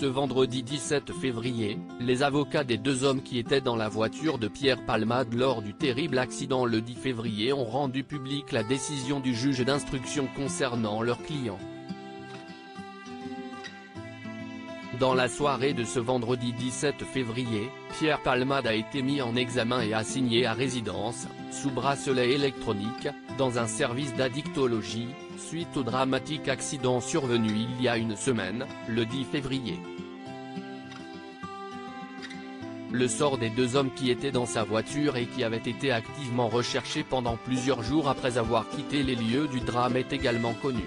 Ce vendredi 17 février, les avocats des deux hommes qui étaient dans la voiture de Pierre Palmade lors du terrible accident le 10 février ont rendu publique la décision du juge d'instruction concernant leur client. Dans la soirée de ce vendredi 17 février, Pierre Palmade a été mis en examen et assigné à résidence, sous bracelet électronique, dans un service d'addictologie, suite au dramatique accident survenu il y a une semaine, le 10 février. Le sort des deux hommes qui étaient dans sa voiture et qui avaient été activement recherchés pendant plusieurs jours après avoir quitté les lieux du drame est également connu.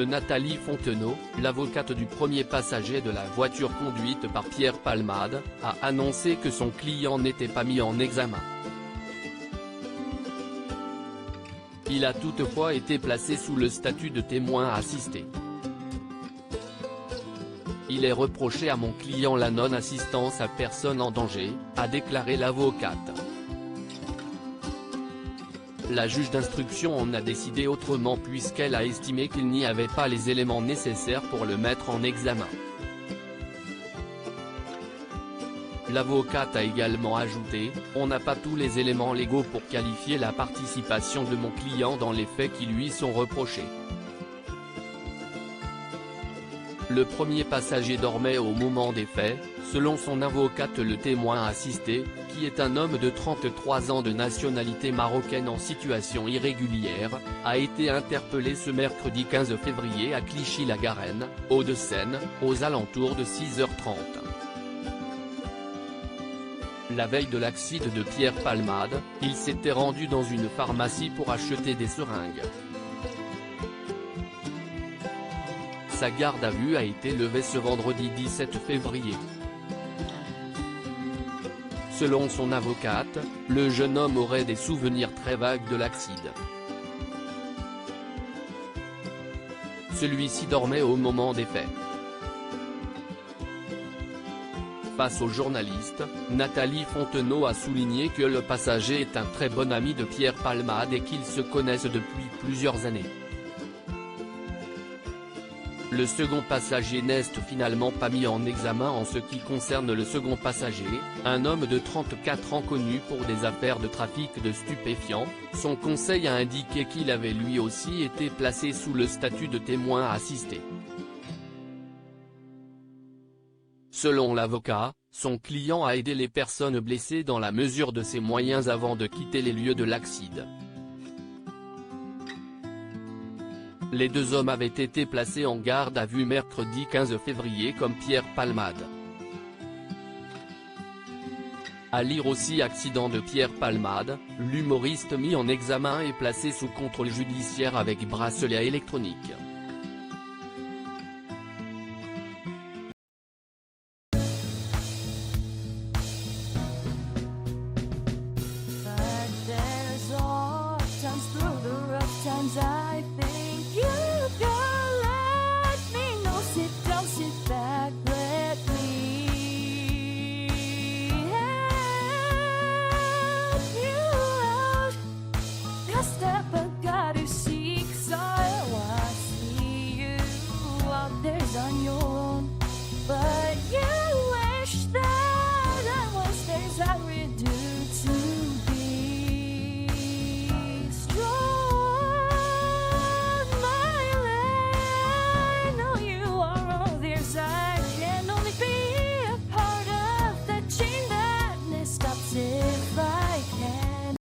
Nathalie Fontenot, l'avocate du premier passager de la voiture conduite par Pierre Palmade, a annoncé que son client n'était pas mis en examen. Il a toutefois été placé sous le statut de témoin assisté. Il est reproché à mon client la non-assistance à personne en danger, a déclaré l'avocate. La juge d'instruction en a décidé autrement puisqu'elle a estimé qu'il n'y avait pas les éléments nécessaires pour le mettre en examen. L'avocate a également ajouté, « On n'a pas tous les éléments légaux pour qualifier la participation de mon client dans les faits qui lui sont reprochés. » Le premier passager dormait au moment des faits, selon son avocate. Le témoin assisté, qui est un homme de 33 ans de nationalité marocaine en situation irrégulière, a été interpellé ce mercredi 15 février à Clichy-la-Garenne, Hauts-de-Seine, aux alentours de 6h30. La veille de l'accident de Pierre Palmade, il s'était rendu dans une pharmacie pour acheter des seringues. Sa garde à vue a été levée ce vendredi 17 février. Selon son avocate, le jeune homme aurait des souvenirs très vagues de l'accident. Celui-ci dormait au moment des faits. Face aux journalistes, Nathalie Fontenot a souligné que le passager est un très bon ami de Pierre Palmade et qu'ils se connaissent depuis plusieurs années. Le second passager n'est finalement pas mis en examen en ce qui concerne le second passager, un homme de 34 ans connu pour des affaires de trafic de stupéfiants. Son conseil a indiqué qu'il avait lui aussi été placé sous le statut de témoin assisté. Selon l'avocat, son client a aidé les personnes blessées dans la mesure de ses moyens avant de quitter les lieux de l'accident. Les deux hommes avaient été placés en garde à vue mercredi 15 février comme Pierre Palmade. À lire aussi accident de Pierre Palmade, l'humoriste mis en examen est placé sous contrôle judiciaire avec bracelet électronique.